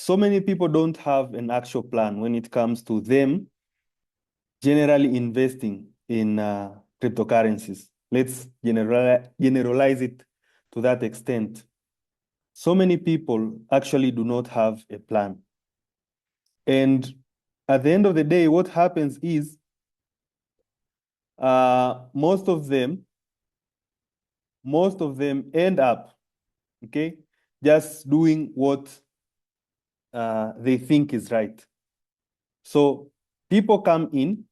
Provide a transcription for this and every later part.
so many people don't have an actual plan when it comes to them generally investing in cryptocurrencies. Let's generalize it to that extent. So many people actually do not have a plan. And at the end of the day, what happens is most of them end up, okay, just doing what they think is right. So people come in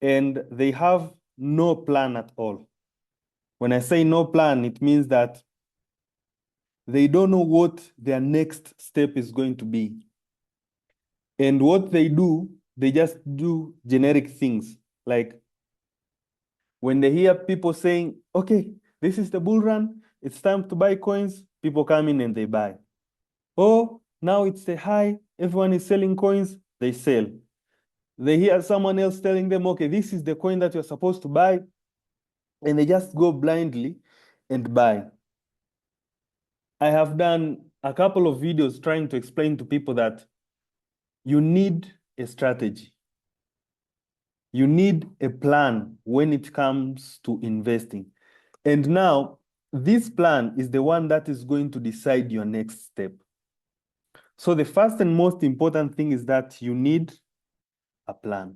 and they have no plan at all. When I say no plan, it means that they don't know what their next step is going to be. And what they do, they just do generic things. Like when they hear people saying, okay, this is the bull run, it's time to buy coins, people come in and they buy. Oh, now it's the high, everyone is selling coins, they sell. They hear someone else telling them, okay, this is the coin that you're supposed to buy, and they just go blindly and buy. I have done a couple of videos trying to explain to people that you need a strategy. You need a plan when it comes to investing. And now, this plan is the one that is going to decide your next step. So the first and most important thing is that you need a plan.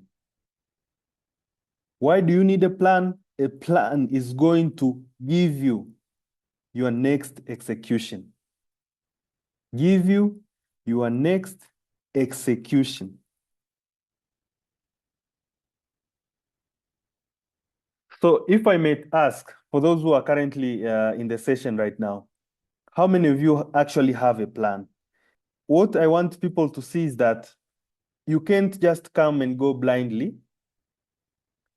Why do you need a plan? A plan is going to give you your next execution. Give you your next execution. So if I may ask, for those who are currently in the session right now, how many of you actually have a plan? What I want people to see is that you can't just come and go blindly,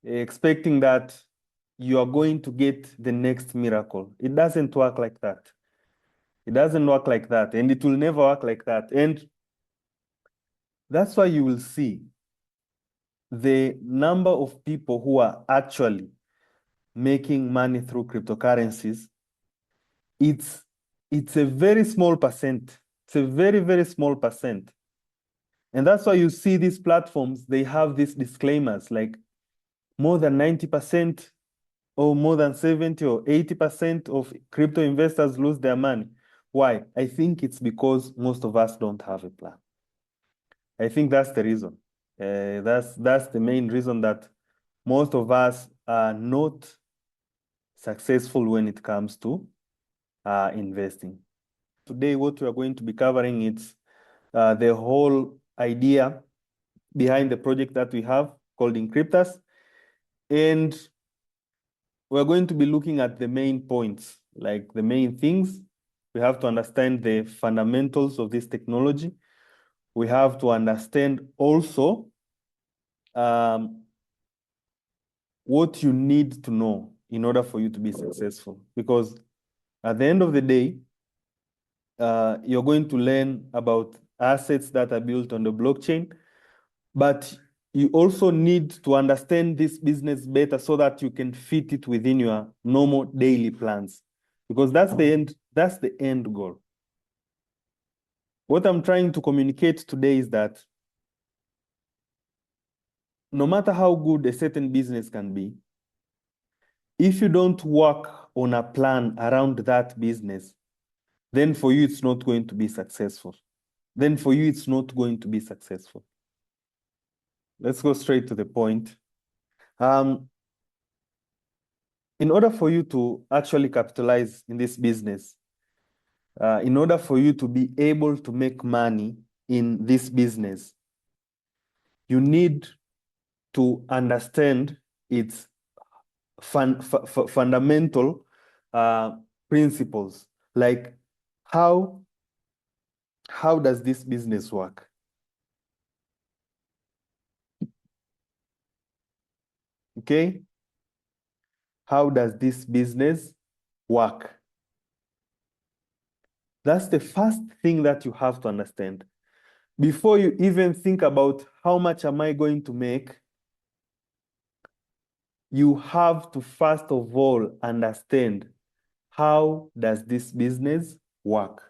expecting that you are going to get the next miracle. It doesn't work like that. It doesn't work like that, and it will never work like that. And that's why you will see the number of people who are actually making money through cryptocurrencies. It's a very small percent. It's a very, very small percent. And that's why you see these platforms, they have these disclaimers like more than 90% or more than 70 or 80% of crypto investors lose their money. Why? I think it's because most of us don't have a plan. I think that's the reason. That's the main reason that most of us are not successful when it comes to investing. Today, what we are going to be covering is the whole idea behind the project that we have called Encryptors. And we're going to be looking at the main points, like the main things. We have to understand the fundamentals of this technology. We have to understand also what you need to know in order for you to be successful. Because at the end of the day, you're going to learn about assets that are built on the blockchain, but you also need to understand this business better so that you can fit it within your normal daily plans, because that's the end goal. What I'm trying to communicate today is that no matter how good a certain business can be, if you don't work on a plan around that business, then for you, it's not going to be successful. Let's go straight to the point. In order for you to actually capitalize in this business, in order for you to be able to make money in this business, you need to understand its fundamental principles, like how does this business work? Okay? How does this business work? That's the first thing that you have to understand. Before you even think about how much am I going to make, you have to first of all understand how does this business work?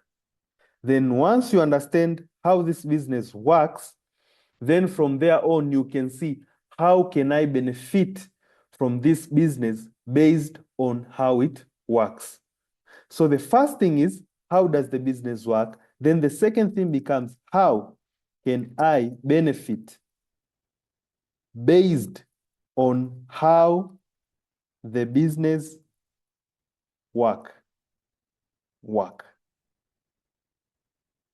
Then once you understand how this business works, then from there on, you can see how can I benefit from this business based on how it works. So the first thing is, how does the business work? Then the second thing becomes, how can I benefit based on how the business work.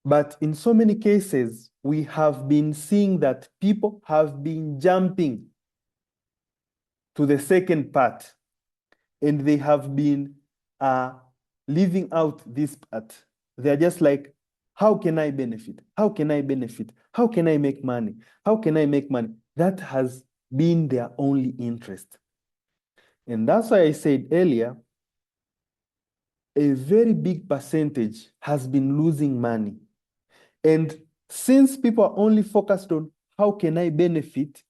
But in so many cases, we have been seeing that people have been jumping to the second part, and they have been leaving out this part. They're just like, how can I benefit? How can I benefit? How can I make money? How can I make money? That has been their only interest. And that's why I said earlier, a very big percentage has been losing money. And since people are only focused on how can I benefit,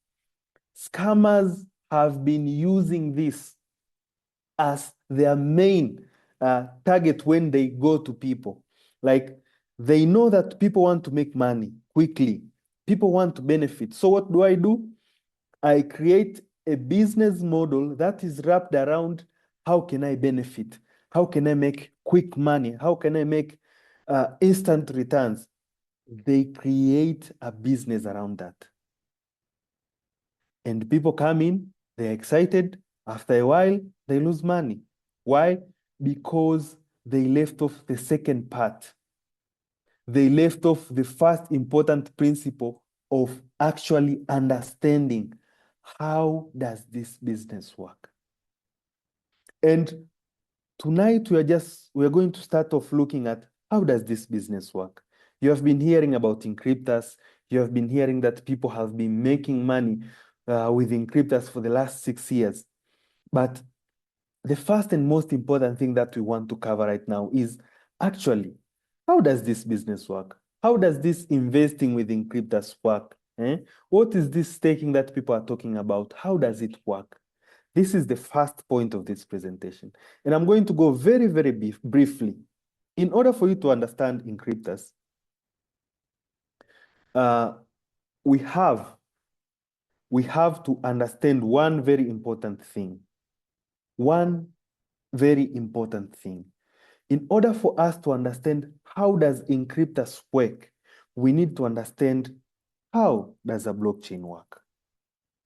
scammers have been using this as their main target when they go to people. Like, they know that people want to make money quickly. People want to benefit. So what do? I create a business model that is wrapped around how can I benefit? How can I make quick money? How can I make instant returns? They create a business around that. And people come in, they're excited. After a while, they lose money. Why? Because they left off the second part. They left off the first important principle of actually understanding how does this business work. And tonight we are going to start off looking at how does this business work. You have been hearing about encryptors. You have been hearing that people have been making money with encryptors for the last 6 years. But the first and most important thing that we want to cover right now is actually, how does this business work? How does this investing with encryptors work? What is this staking that people are talking about? How does it work? This is the first point of this presentation. And I'm going to go very, very briefly. In order for you to understand encryptors, we have to understand one very important thing. One very important thing. In order for us to understand how does encryptors work, we need to understand how does a blockchain work.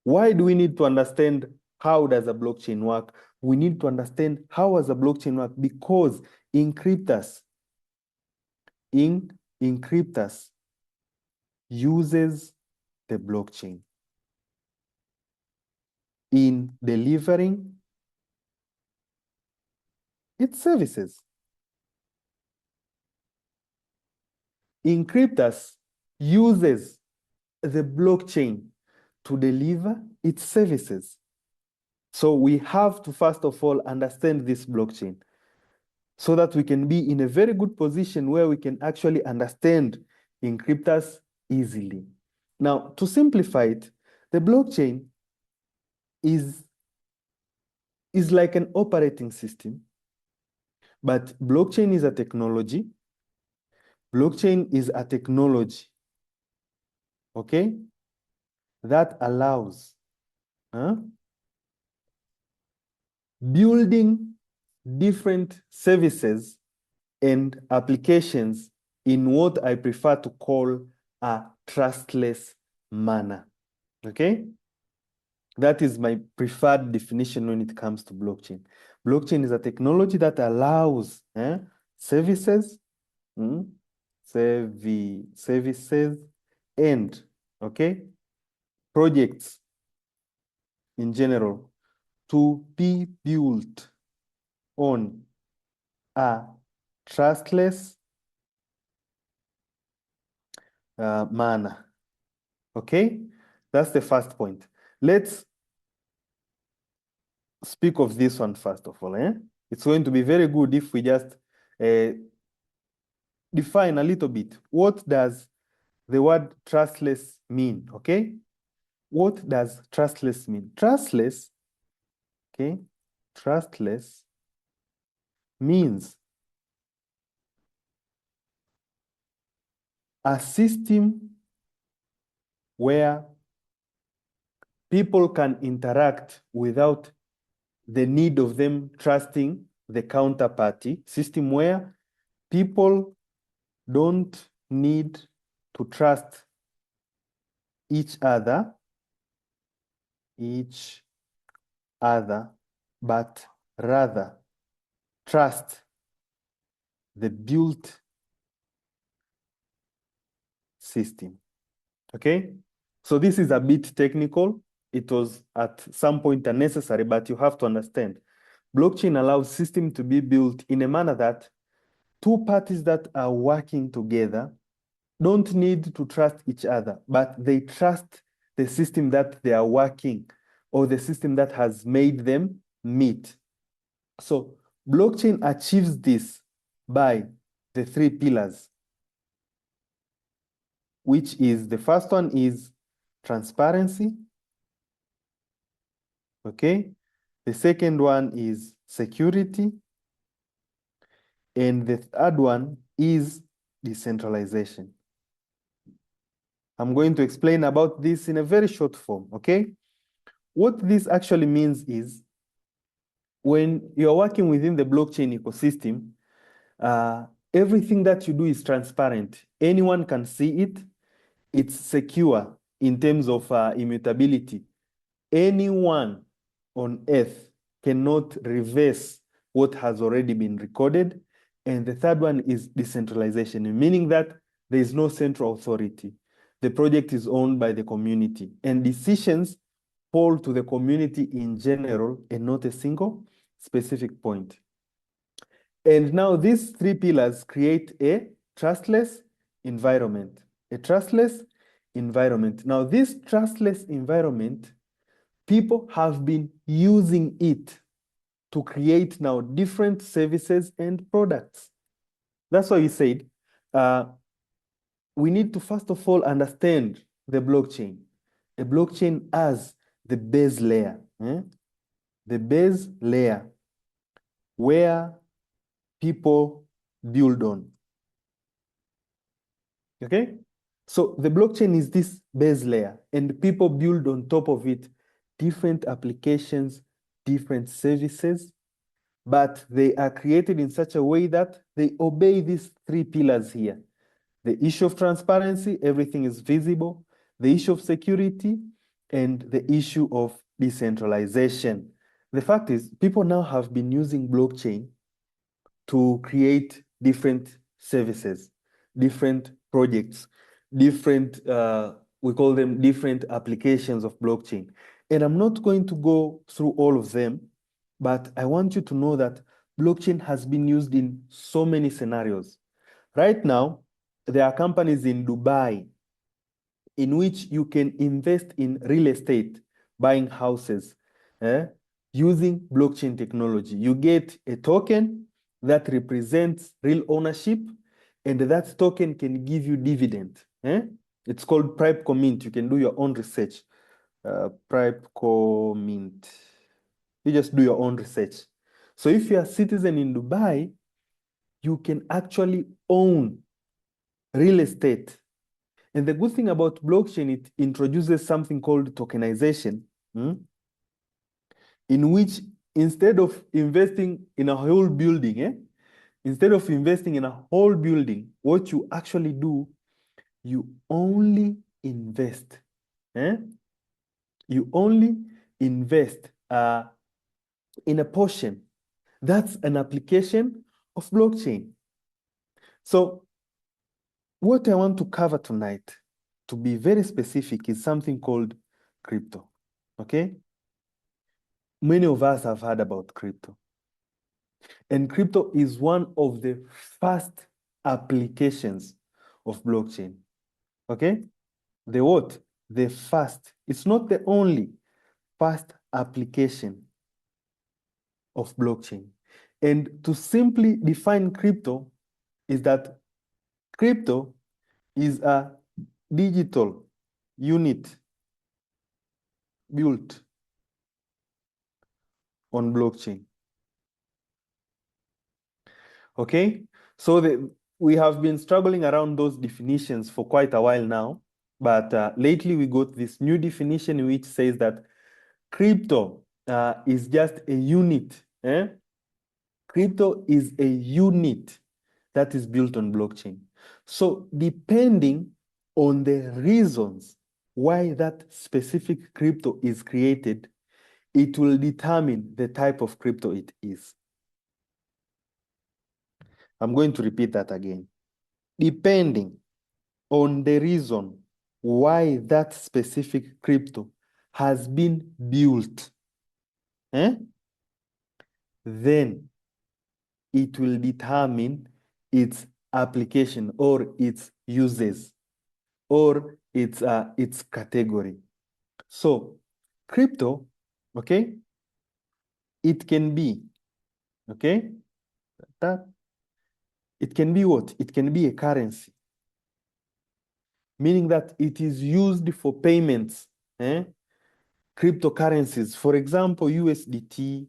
Why do we need to understand how does a blockchain work? We need to understand how does a blockchain work because encryptors uses the blockchain in delivering its services. Encryptors uses the blockchain to deliver its services. So we have to, first of all, understand this blockchain so that we can be in a very good position where we can actually understand encryptors easily. Now, to simplify it, the blockchain is like an operating system, but blockchain is a technology. Blockchain is a technology, okay, that allows building different services and applications in what I prefer to call a trustless manner, okay? That is my preferred definition when it comes to blockchain. Blockchain is a technology that allows services, services and, okay, projects in general to be built on a trustless manner. Okay, that's the first point. Let's speak of this one first of all. It's going to be very good if we just define a little bit. What does the word trustless mean? Okay, what does trustless mean? Trustless, okay, trustless means a system where people can interact without the need of them trusting the counterparty, system where people don't need to trust each other, but rather trust the built system. Okay? So this is a bit technical. It was at some point unnecessary, but you have to understand. Blockchain allows system to be built in a manner that two parties that are working together don't need to trust each other, but they trust the system that they are working or the system that has made them meet. So blockchain achieves this by the three pillars, which is the first one is transparency. Okay. The second one is security. And the third one is decentralization. I'm going to explain about this in a very short form, okay? What this actually means is when you're working within the blockchain ecosystem, everything that you do is transparent. Anyone can see it. It's secure in terms of immutability. Anyone on earth cannot reverse what has already been recorded. And the third one is decentralization, meaning that there is no central authority. The project is owned by the community, and decisions fall to the community in general and not a single specific point. And now these three pillars create a trustless environment. A trustless environment. Now, this trustless environment, people have been using it to create now different services and products. That's why we said we need to first of all understand the blockchain. A blockchain as the base layer, the base layer where people build on. Okay? So the blockchain is this base layer, and people build on top of it different applications, different services, but they are created in such a way that they obey these three pillars here. The issue of transparency, everything is visible. The issue of security, and the issue of decentralization. The fact is, people now have been using blockchain to create different services, different projects, different, we call them different applications of blockchain. And I'm not going to go through all of them, but I want you to know that blockchain has been used in so many scenarios. Right now, there are companies in Dubai in which you can invest in real estate, buying houses, using blockchain technology. You get a token that represents real ownership, and that token can give you dividend. It's called Pripe Mint. You can do your own research. Pripe Mint. You just do your own research. So if you're a citizen in Dubai, you can actually own real estate. And the good thing about blockchain, it introduces something called tokenization, in which instead of investing in a whole building, instead of investing in a whole building, what you actually do, you only invest. You only invest in a portion. That's an application of blockchain. So what I want to cover tonight, to be very specific, is something called crypto, okay? Many of us have heard about crypto. And crypto is one of the first applications of blockchain, okay? The what? The first. It's not the only first application of blockchain. And to simply define crypto is that crypto is a digital unit built on blockchain. Okay? So we have been struggling around those definitions for quite a while now, but lately we got this new definition which says that crypto is just a unit. Crypto is a unit that is built on blockchain. So depending on the reasons why that specific crypto is created, it will determine the type of crypto it is. I'm going to repeat that again. Depending on the reason why that specific crypto has been built, then it will determine its application or its uses or its category. So crypto, okay, it can be, okay, that it can be what? It can be a currency, meaning that it is used for payments, cryptocurrencies. For example, USDT,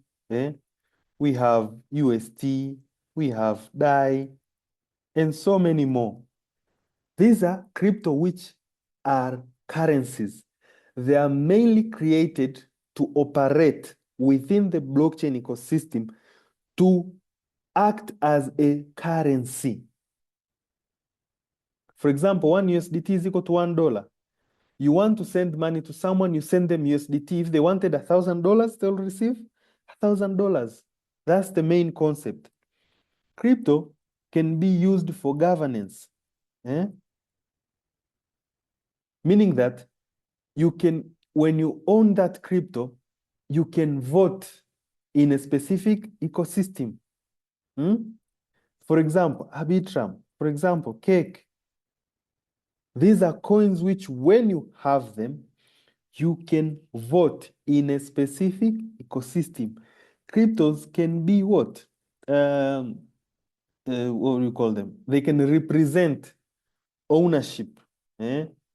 we have UST, we have DAI, and so many more. These are crypto which are currencies. They are mainly created to operate within the blockchain ecosystem to act as a currency. For example, one USDT is equal to $1. You want to send money to someone, you send them USDT. If they wanted $1,000, they'll receive $1,000. That's the main concept. Crypto can be used for governance, meaning that you can, when you own that crypto, you can vote in a specific ecosystem. For example, Arbitrum, for example, Cake. These are coins which, when you have them, you can vote in a specific ecosystem. Cryptos can be what? What do you call them? They can represent ownership.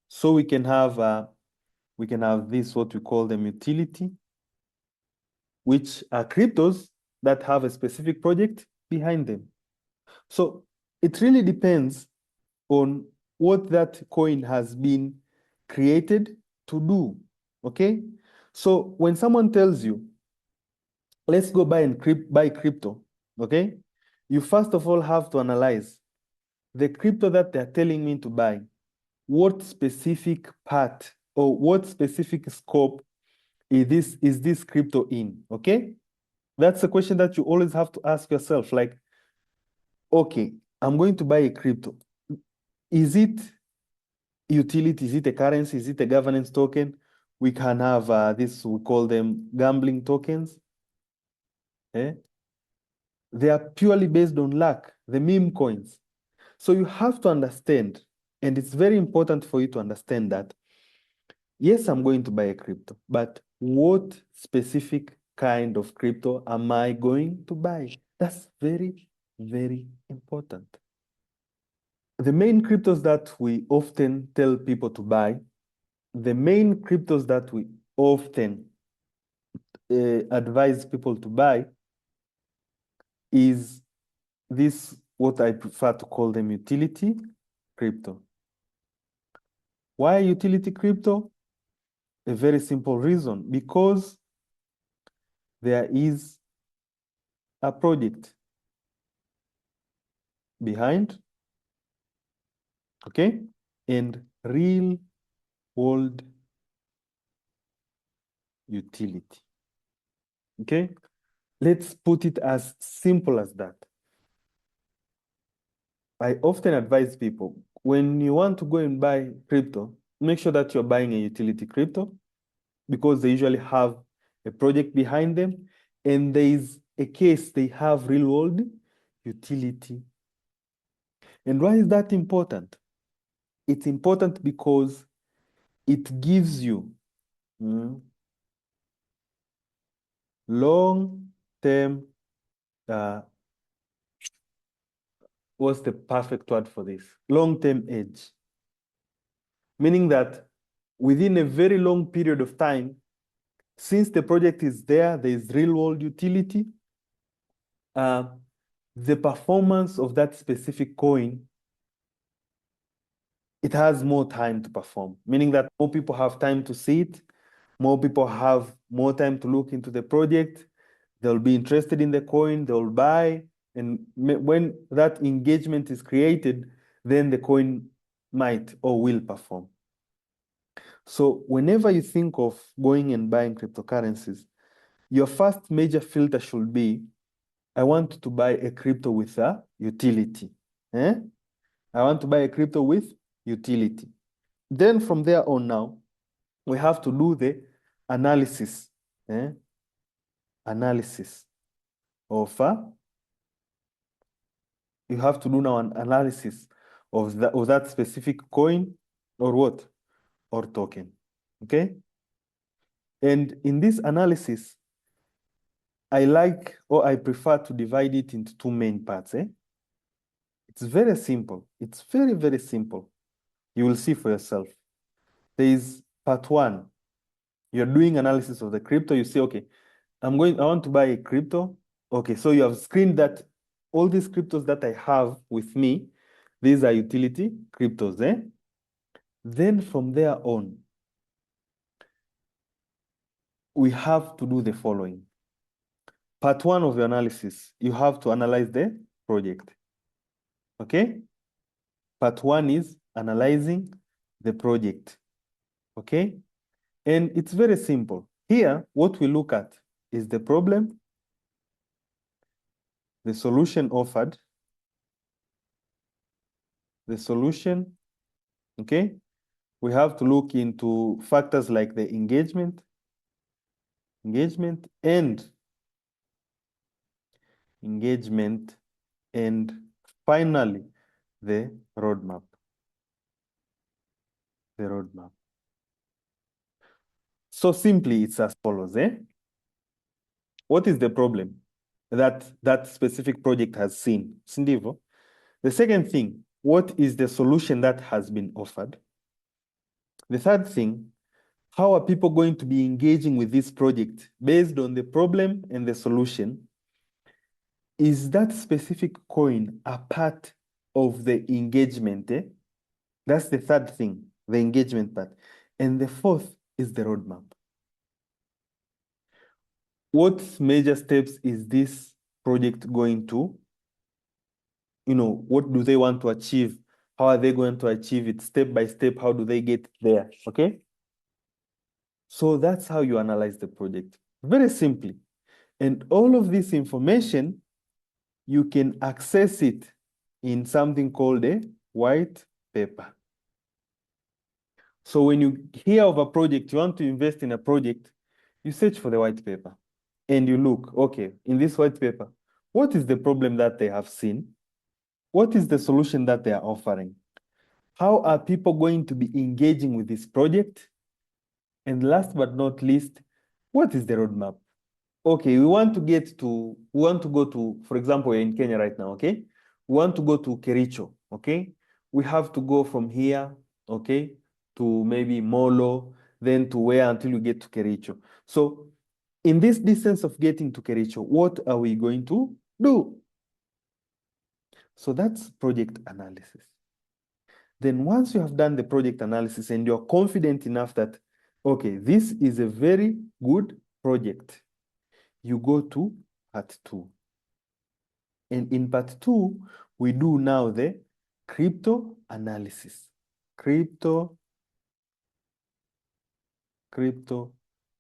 So we can have this, what we call them, utility, which are cryptos that have a specific project behind them. So it really depends on what that coin has been created to do. Okay? So when someone tells you, let's go buy crypto, okay? You first of all have to analyze the crypto that they're telling me to buy. What specific part or what specific scope is this crypto in? Okay? That's a question that you always have to ask yourself. Like, okay, I'm going to buy a crypto. Is it utility? Is it a currency? Is it a governance token? We can have this, we call them gambling tokens. They are purely based on luck, the meme coins. So you have to understand, and it's very important for you to understand that, yes, I'm going to buy a crypto, but what specific kind of crypto am I going to buy? That's very, very important. The main cryptos that we often tell people to buy, the main cryptos that we often advise people to buy is this, what I prefer to call them, utility crypto. Why utility crypto? A very simple reason, because there is a project behind, okay, and real world utility. Okay, let's put it as simple as that. I often advise people, when you want to go and buy crypto, make sure that you're buying a utility crypto, because they usually have a project behind them, and there is a case they have real world utility. And why is that important? It's important because it gives you long-term, what's the perfect word for this? Long-term edge. Meaning that within a very long period of time, since the project is there is real-world utility, the performance of that specific coin it has more time to perform, meaning that more people have time to see it, more people have more time to look into the project, they'll be interested in the coin, they'll buy, and when that engagement is created, then the coin might or will perform. So whenever you think of going and buying cryptocurrencies, your first major filter should be, I want to buy a crypto with a utility. I want to buy a crypto with utility. Then from there on now, we have to do the analysis. Analysis of you have to do now an analysis of that specific coin or what? Or token. Okay? And in this analysis, I like or I prefer to divide it into two main parts. It's very simple. It's very, very simple. You will see for yourself. There is part one. You're doing analysis of the crypto. You say, okay, I want to buy a crypto. Okay, so you have screened that all these cryptos that I have with me, these are utility cryptos. Then from there on, we have to do the following. Part one of your analysis, you have to analyze the project. Okay? Part one is analyzing the project. Okay? And it's very simple. Here, what we look at is the problem, the solution offered, the solution, okay? We have to look into factors like the engagement, and finally, the roadmap. So simply, it's as follows. What is the problem that that specific project has seen? Sindivo. The second thing, what is the solution that has been offered? The third thing, how are people going to be engaging with this project based on the problem and the solution? Is that specific coin a part of the engagement? That's the third thing, the engagement part. And the fourth is the roadmap. What major steps is this project going to, what do they want to achieve? How are they going to achieve it step by step? How do they get there? Okay? So that's how you analyze the project. Very simply. And all of this information, you can access it in something called a white paper. So when you hear of a project, you want to invest in a project, you search for the white paper and you look, okay, in this white paper, what is the problem that they have seen? What is the solution that they are offering? How are people going to be engaging with this project? And last but not least, what is the roadmap? Okay, we want to go to, for example, we're in Kenya right now, okay? We want to go to Kericho, okay? We have to go from here, okay, to maybe Molo, then to where until we get to Kericho. So in this distance of getting to Kericho, what are we going to do? So that's project analysis. Then once you have done the project analysis and you're confident enough that, okay, this is a very good project, you go to part two. And in part two, we do now the crypto analysis. Crypto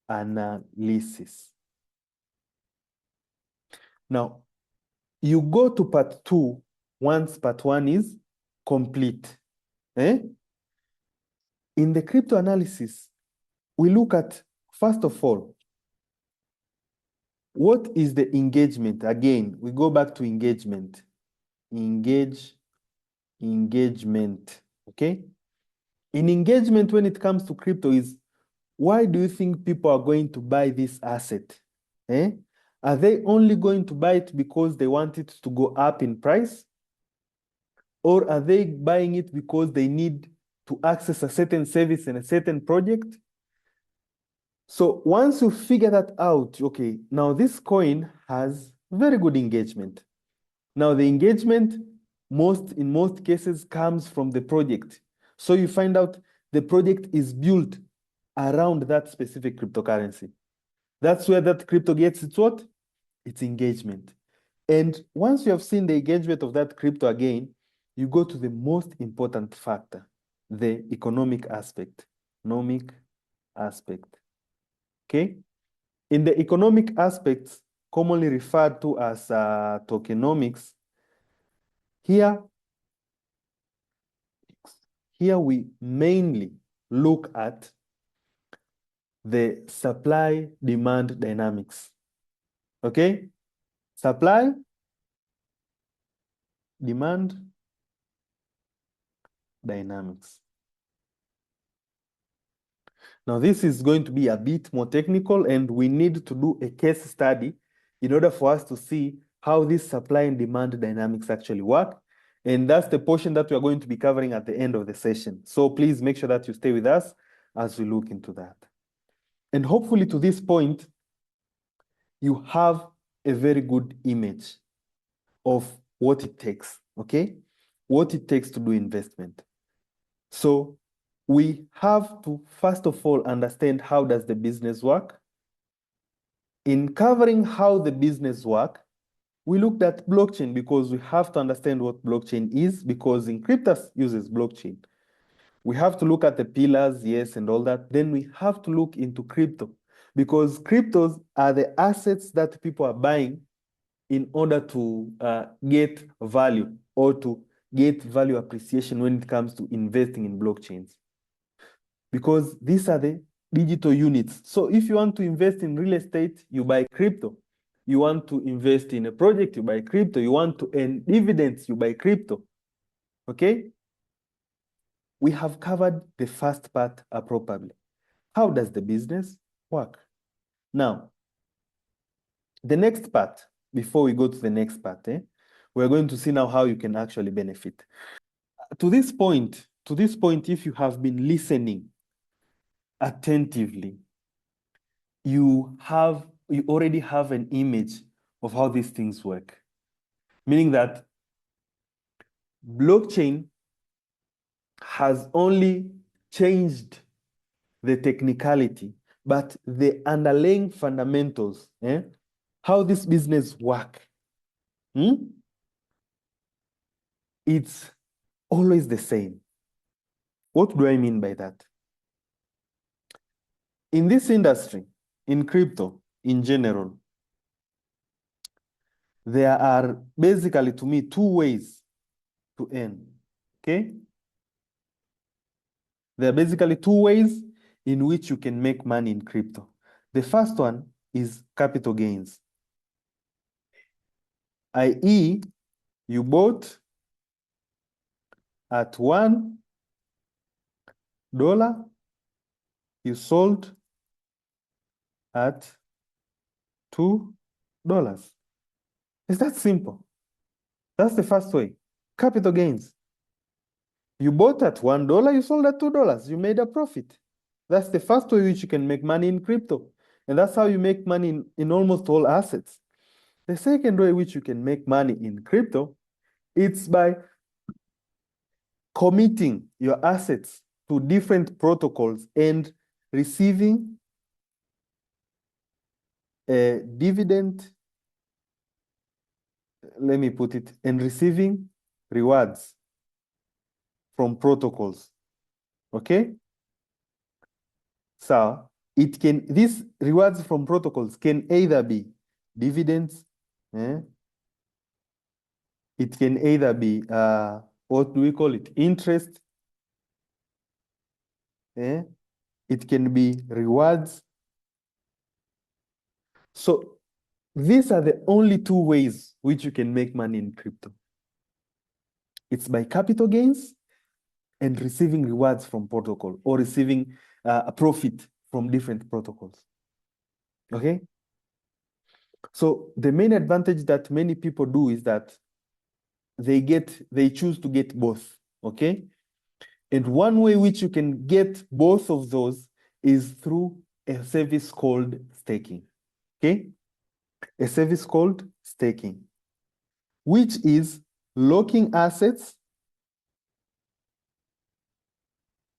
analysis. Now, you go to part two once part one is complete. In the crypto analysis, we look at, first of all, what is the engagement? Again, we go back to engagement. Engagement, okay? In engagement, when it comes to crypto, is why do you think people are going to buy this asset? Are they only going to buy it because they want it to go up in price? Or are they buying it because they need to access a certain service and a certain project? So once you figure that out, okay, now this coin has very good engagement. Now the engagement in most cases comes from the project. So you find out the project is built around that specific cryptocurrency. That's where that crypto gets its what? Its engagement. And once you have seen the engagement of that crypto again, you go to the most important factor, the economic aspect. Economic aspect. Okay? In the economic aspects, commonly referred to as tokenomics, here we mainly look at the supply-demand dynamics. Okay? Supply, demand, dynamics. Now, this is going to be a bit more technical, and we need to do a case study in order for us to see how this supply and demand dynamics actually work. And that's the portion that we are going to be covering at the end of the session. So please make sure that you stay with us as we look into that. And hopefully to this point, you have a very good image of what it takes, okay? What it takes to do investment. So we have to, first of all, understand how does the business work. In covering how the business work, we looked at blockchain because we have to understand what blockchain is, because Encryptus uses blockchain. We have to look at the pillars, yes, and all that. Then we have to look into crypto, because cryptos are the assets that people are buying in order to get value or to get value appreciation when it comes to investing in blockchains. Because these are the digital units. So if you want to invest in real estate, you buy crypto. You want to invest in a project, you buy crypto. You want to earn dividends, you buy crypto. Okay? We have covered the first part appropriately. How does the business work? Now, the next part, before we go to the next part, we're going to see now how you can actually benefit. To this point, if you have been listening attentively, you already have an image of how these things work. Meaning that blockchain has only changed the technicality, but the underlying fundamentals, how this business work, it's always the same. What do I mean by that? In this industry, in crypto, in general, there are basically, to me, two ways to earn, okay? There are basically two ways in which you can make money in crypto. The first one is capital gains, i.e., you bought at $1, you sold at $2. It's that simple. That's the first way. Capital gains. You bought at $1, you sold at $2. You made a profit. That's the first way which you can make money in crypto. And that's how you make money in almost all assets. The second way which you can make money in crypto, it's by committing your assets to different protocols and receiving a dividend, let me put it, and receiving rewards from protocols. Okay? So these rewards from protocols can either be dividends, it can either be what do we call it? Interest. It can be rewards. So these are the only two ways which you can make money in crypto. It's by capital gains and receiving rewards from protocol, or receiving a profit from different protocols. Okay? So the main advantage that many people do is that they choose to get both. Okay? And one way which you can get both of those is through a service called staking. Okay? A service called staking, which is locking assets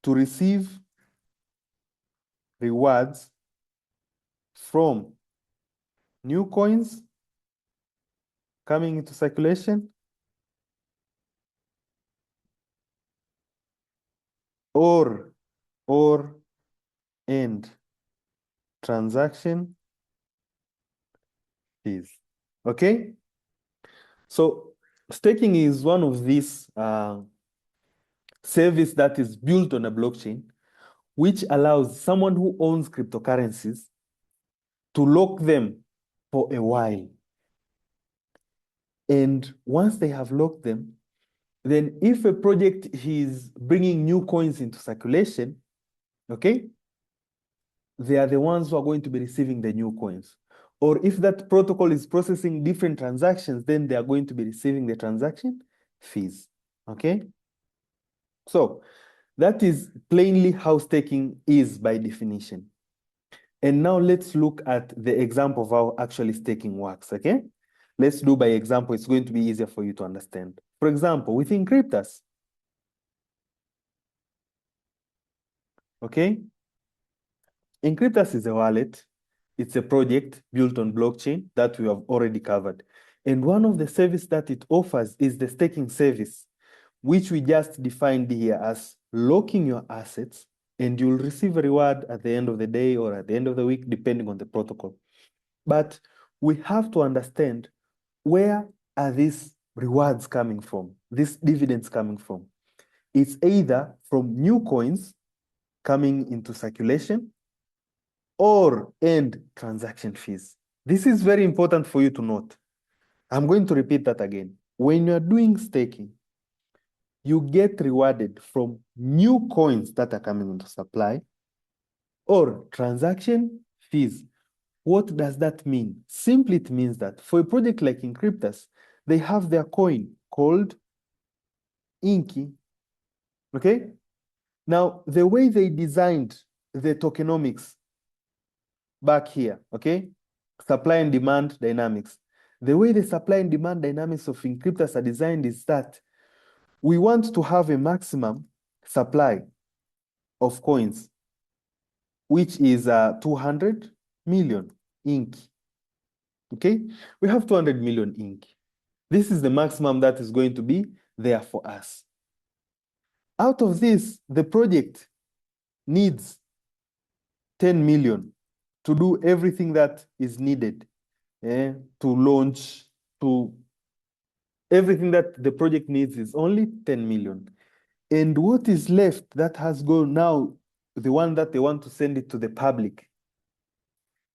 to receive rewards from new coins coming into circulation or and transaction fees. Okay? So staking is one of these service that is built on a blockchain, which allows someone who owns cryptocurrencies to lock them for a while. And once they have locked them, then if a project is bringing new coins into circulation, okay, they are the ones who are going to be receiving the new coins. Or if that protocol is processing different transactions, then they are going to be receiving the transaction fees, okay? So that is plainly how staking is by definition. And now let's look at the example of how actually staking works, okay? Let's do by example. It's going to be easier for you to understand. For example, within Cryptas, okay? Encryptus is a wallet. It's a project built on blockchain that we have already covered. And one of the services that it offers is the staking service, which we just defined here as locking your assets, and you'll receive a reward at the end of the day or at the end of the week, depending on the protocol. But we have to understand, where are these rewards coming from, these dividends coming from? It's either from new coins coming into circulation or end transaction fees. This is very important for you to note. I'm going to repeat that again. When you're doing staking, you get rewarded from new coins that are coming into supply or transaction fees. What does that mean? Simply, it means that for a project like Encryptus, they have their coin called Inky. Okay? Now, the way they designed the tokenomics back here, okay? Supply and demand dynamics. The way the supply and demand dynamics of Encryptus are designed is that we want to have a maximum supply of coins, which is 200 million ink. Okay, we have 200 million ink. This is the maximum that is going to be there for us. Out of this, the project needs 10 million to do everything that is needed, to launch, to everything that the project needs is only 10 million. And what is left that has gone now, the one that they want to send it to the public,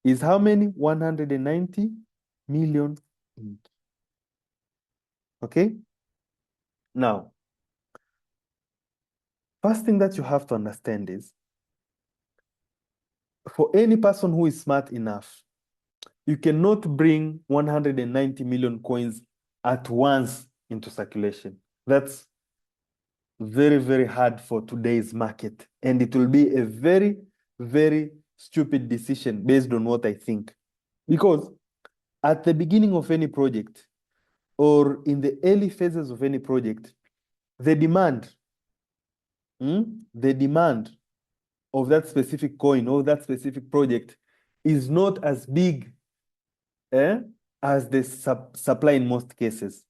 is how many? 190 million ink. Okay? Now, first thing that you have to understand is, for any person who is smart enough, you cannot bring 190 million coins at once into circulation. That's very, very hard for today's market. And it will be a very, very stupid decision based on what I think. Because at the beginning of any project or in the early phases of any project, the demand of that specific coin or that specific project is not as big as the supply in most cases.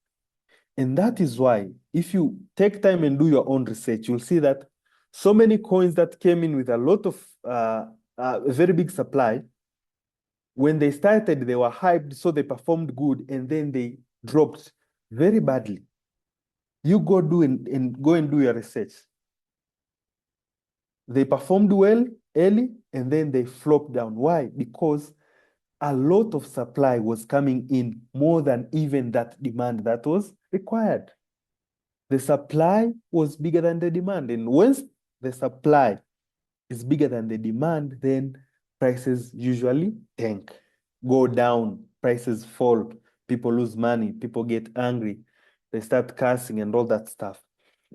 And that is why, if you take time and do your own research, you'll see that so many coins that came in with a lot of a very big supply, when they started, they were hyped, so they performed good, and then they dropped very badly. You go and do your research. They performed well early, and then they flopped down. Why? Because a lot of supply was coming in, more than even that demand that was required. The supply was bigger than the demand. And once the supply is bigger than the demand, then prices usually tank, go down, prices fall, people lose money, people get angry, they start cursing and all that stuff.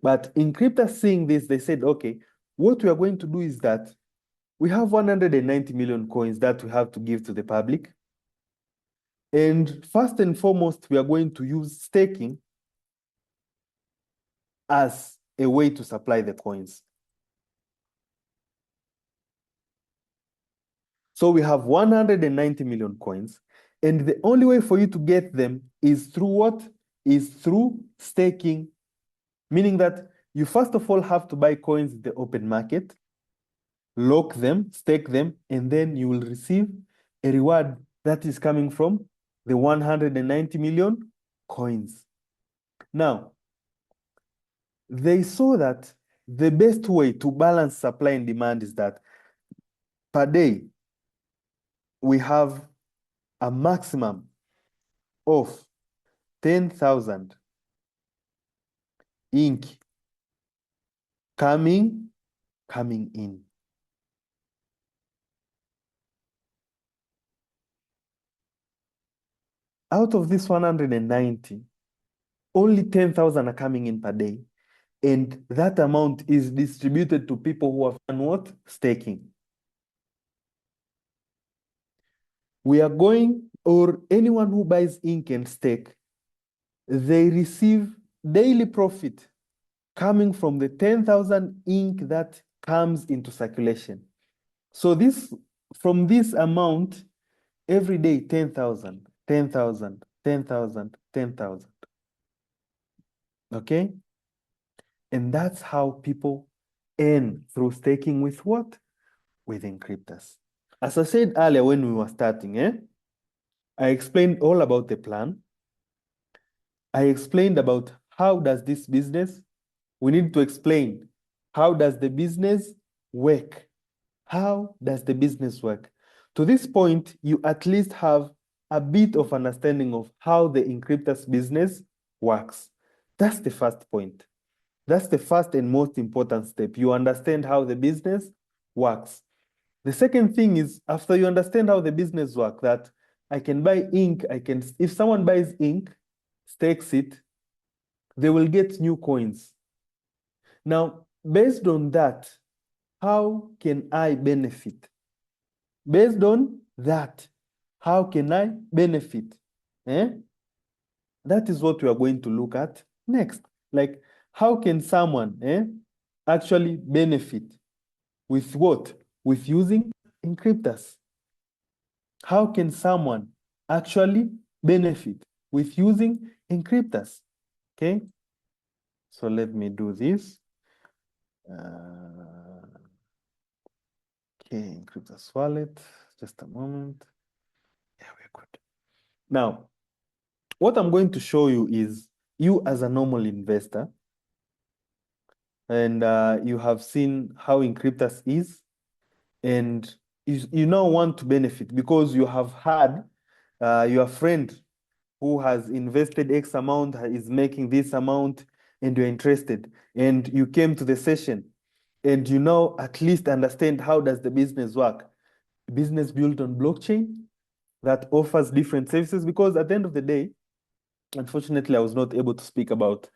But in crypto, seeing this, they said, okay, what we are going to do is that we have 190 million coins that we have to give to the public. And first and foremost, we are going to use staking as a way to supply the coins. So we have 190 million coins. And the only way for you to get them is through what? Is through staking, meaning that you first of all have to buy coins in the open market, lock them, stake them, and then you will receive a reward that is coming from the 190 million coins. Now, they saw that the best way to balance supply and demand is that per day, we have a maximum of 10,000 ink coming in. Out of this 190, only 10,000 are coming in per day. And that amount is distributed to people who have done what? Staking. We are going, or anyone who buys ink and stake, they receive daily profit coming from the 10,000 ink that comes into circulation. So from this amount, every day, 10,000, 10,000, 10,000, 10,000. Okay? And that's how people earn through staking with what? With encryptors. As I said earlier when we were starting, I explained all about the plan. I explained about how does this business, we need to explain how does the business work? How does the business work? To this point, you at least have a bit of understanding of how the encryptors business works. That's the first point. That's the first and most important step. You understand how the business works. The second thing is, after you understand how the business works, that I can buy ink, if someone buys ink, stakes it, they will get new coins. Now, based on that, how can I benefit? Based on that, how can I benefit? That is what we are going to look at next. Like, how can someone actually benefit with what? With using encryptors. How can someone actually benefit with using encryptors? Okay, so let me do this. Okay, encryptors wallet, just a moment. Yeah, we're good. Now, what I'm going to show you is you as a normal investor, and you have seen how encryptors is, and you now want to benefit because you have had your friend who has invested X amount is making this amount, and you're interested, and you came to the session, and you now at least understand how does the business work. Business built on blockchain that offers different services, because at the end of the day, unfortunately, I was not able to speak about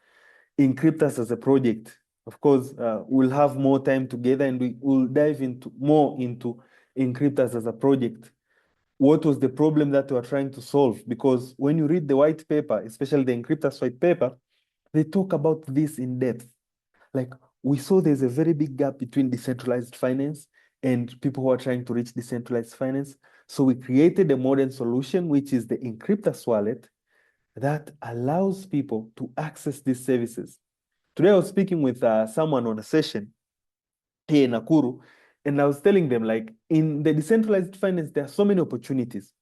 encryptors as a project. Of course, we'll have more time together and we will dive more into encryptors as a project. What was the problem that we are trying to solve? Because when you read the white paper, especially the encryptors white paper, they talk about this in depth. Like, we saw there's a very big gap between decentralized finance and people who are trying to reach decentralized finance. So we created a modern solution, which is the encryptors wallet, that allows people to access these services. Today I was speaking with someone on a session here in Nakuru, and I was telling them, like, in the decentralized finance, there are so many opportunities,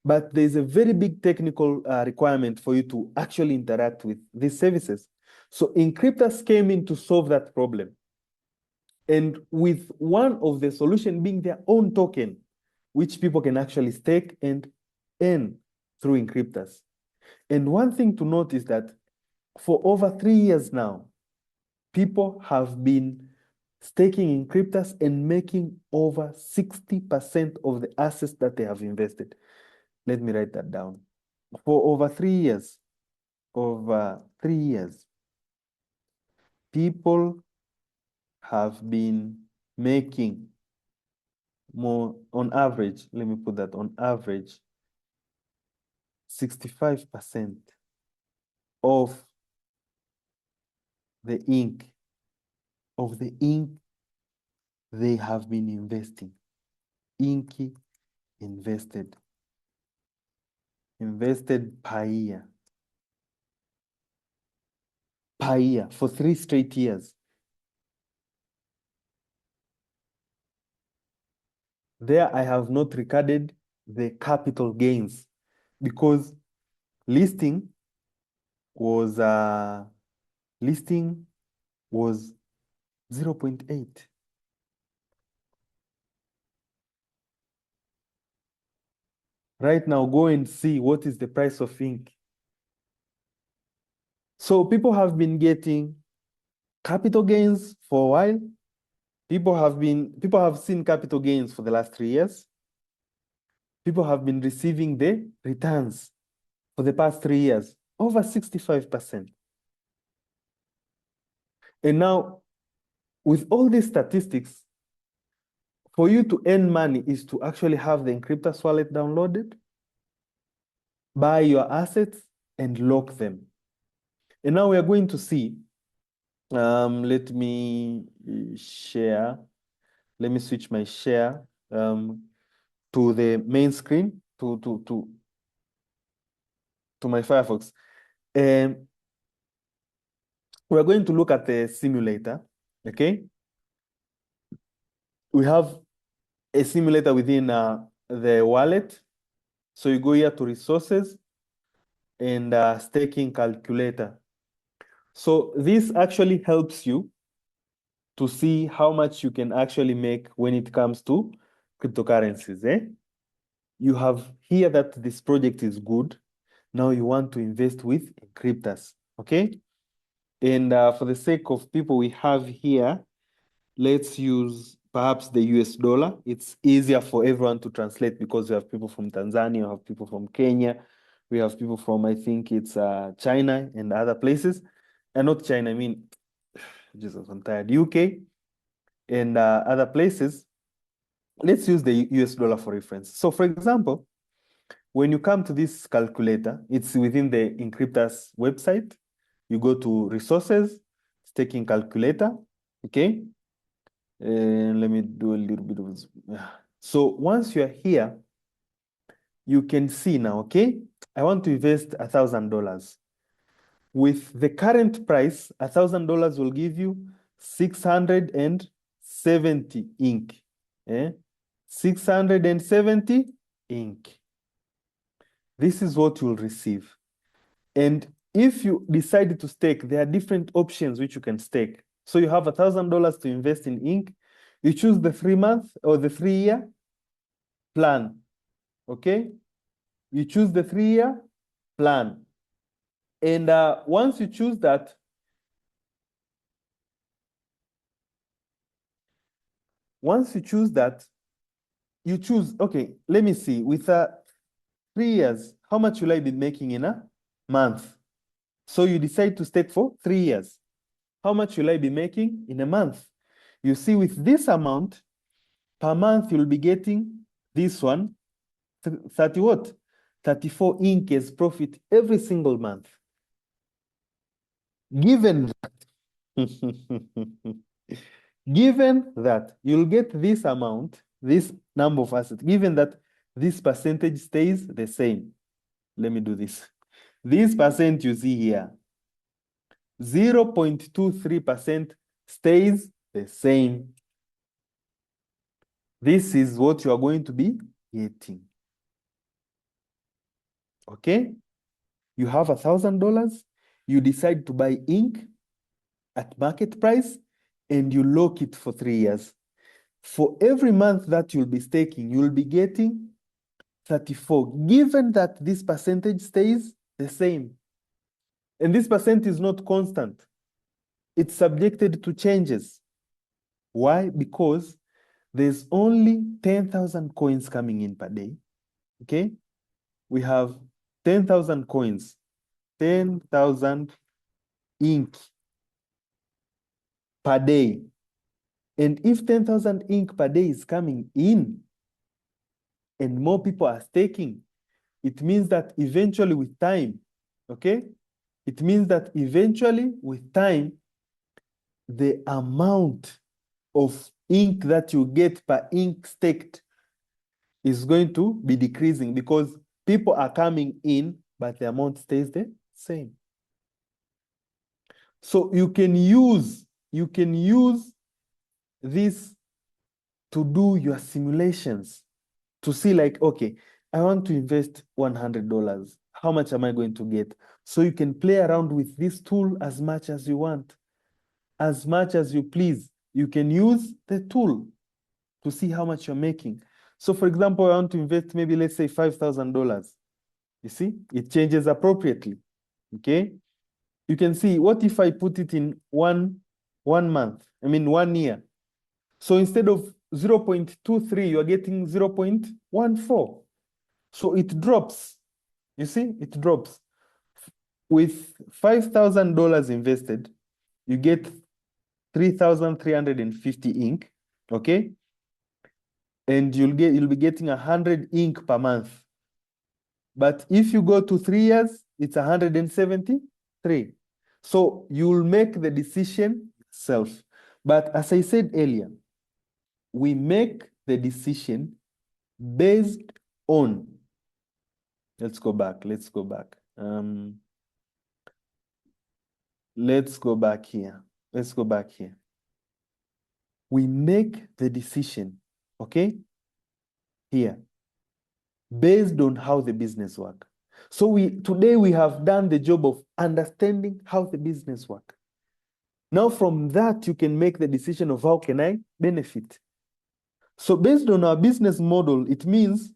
but there's a very big technical requirement for you to actually interact with these services. So encryptors came in to solve that problem. And with one of the solution being their own token, which people can actually stake and earn through encryptors. And one thing to note is that for over 3 years now, people have been staking encryptors and making over 60% of the assets that they have invested. Let me write that down. For over 3 years, people have been making more, on average, let me put that, on average, 65% of the ink they have been investing. Inky invested. Invested per year. Per year for 3 straight years. There I have not recorded the capital gains because listing was 0.8. Right now, go and see what is the price of ink. So people have been getting capital gains for a while. People have seen capital gains for the last 3 years. People have been receiving the returns for the past 3 years, over 65%. And now, with all these statistics, for you to earn money is to actually have the Encryptus wallet downloaded, buy your assets, and lock them. And now we are going to see, let me share. Let me switch my share to the main screen, to my Firefox. We're going to look at the simulator, okay? We have a simulator within the wallet. So you go here to resources and staking calculator. So this actually helps you to see how much you can actually make when it comes to cryptocurrencies. You have here that this project is good. Now you want to invest with Encryptus, okay? And for the sake of people we have here, let's use perhaps the US dollar. It's easier for everyone to translate because we have people from Tanzania, we have people from Kenya, we have people from, I think it's China and other places. And not China, I mean, Jesus, I'm tired, UK and other places. Let's use the US dollar for reference. So for example, when you come to this calculator, it's within the Encryptus website. You go to resources, staking calculator, okay? And let me do a little bit of, so once you're here, you can see now, okay? I want to invest $1,000. With the current price, $1,000 will give you 670 ink. 670 ink. This is what you'll receive. And if you decide to stake, there are different options which you can stake. So you have $1,000 to invest in ink. You choose the 3-month or the 3-year plan, okay? You choose the 3-year plan. And once you choose that, you choose, okay, let me see, with 3 years, how much will I be making in a month? So you decide to stake for 3 years. How much will I be making in a month? You see, with this amount, per month, you'll be getting this one, 30 what? 34 ink as profit every single month. Given that you'll get this amount, this number of assets, given that this percentage stays the same. Let me do this. This percent you see here, 0.23% stays the same. This is what you are going to be getting. Okay? You have $1,000, you decide to buy ink at market price, and you lock it for 3 years. For every month that you'll be staking, you'll be getting 34, given that this percentage stays the same. And this percent is not constant. It's subjected to changes. Why? Because there's only 10,000 coins coming in per day, okay? We have 10,000 coins, 10,000 ink per day. And if 10,000 ink per day is coming in and more people are staking, it means that eventually with time, okay? It means that eventually with time, the amount of ink that you get per ink staked is going to be decreasing because people are coming in, but the amount stays the same. So you can use this to do your simulations to see like, okay, I want to invest $100. How much am I going to get? So you can play around with this tool as much as you want, as much as you please. You can use the tool to see how much you're making. So for example, I want to invest maybe, let's say $5,000. You see, it changes appropriately, okay? You can see, what if I put it in one month? I mean, 1 year. So instead of 0.23, you are getting 0.14. So it drops. You see, it drops. With $5,000 invested, you get 3,350 ink, okay? And you'll be getting 100 ink per month. But if you go to 3 years, it's 173. So you'll make the decision yourself. But as I said earlier, we make the decision based on, let's go back. Let's go back here. Let's go back here. We make the decision, okay, here, based on how the business works. So today we have done the job of understanding how the business works. Now from that, you can make the decision of how can I benefit. So based on our business model, it means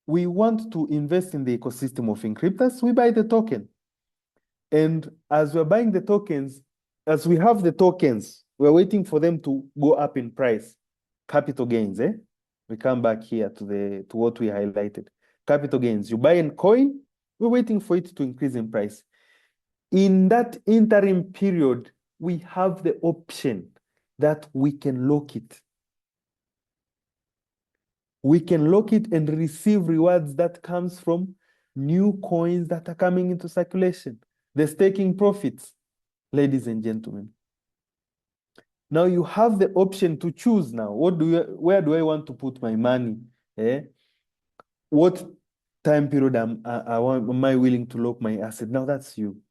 we want to invest in the ecosystem of Encryptors. We buy the token. And as we're buying the tokens, as we have the tokens, we're waiting for them to go up in price. Capital gains, eh? We come back here to what we highlighted. Capital gains. You buy a coin, we're waiting for it to increase in price. In that interim period, we have the option that we can lock it. We can lock it and receive rewards that comes from new coins that are coming into circulation. The staking profits, ladies and gentlemen. Now you have the option to choose now. Where do I want to put my money? Eh? What time period am I willing to lock my asset? Now that's you.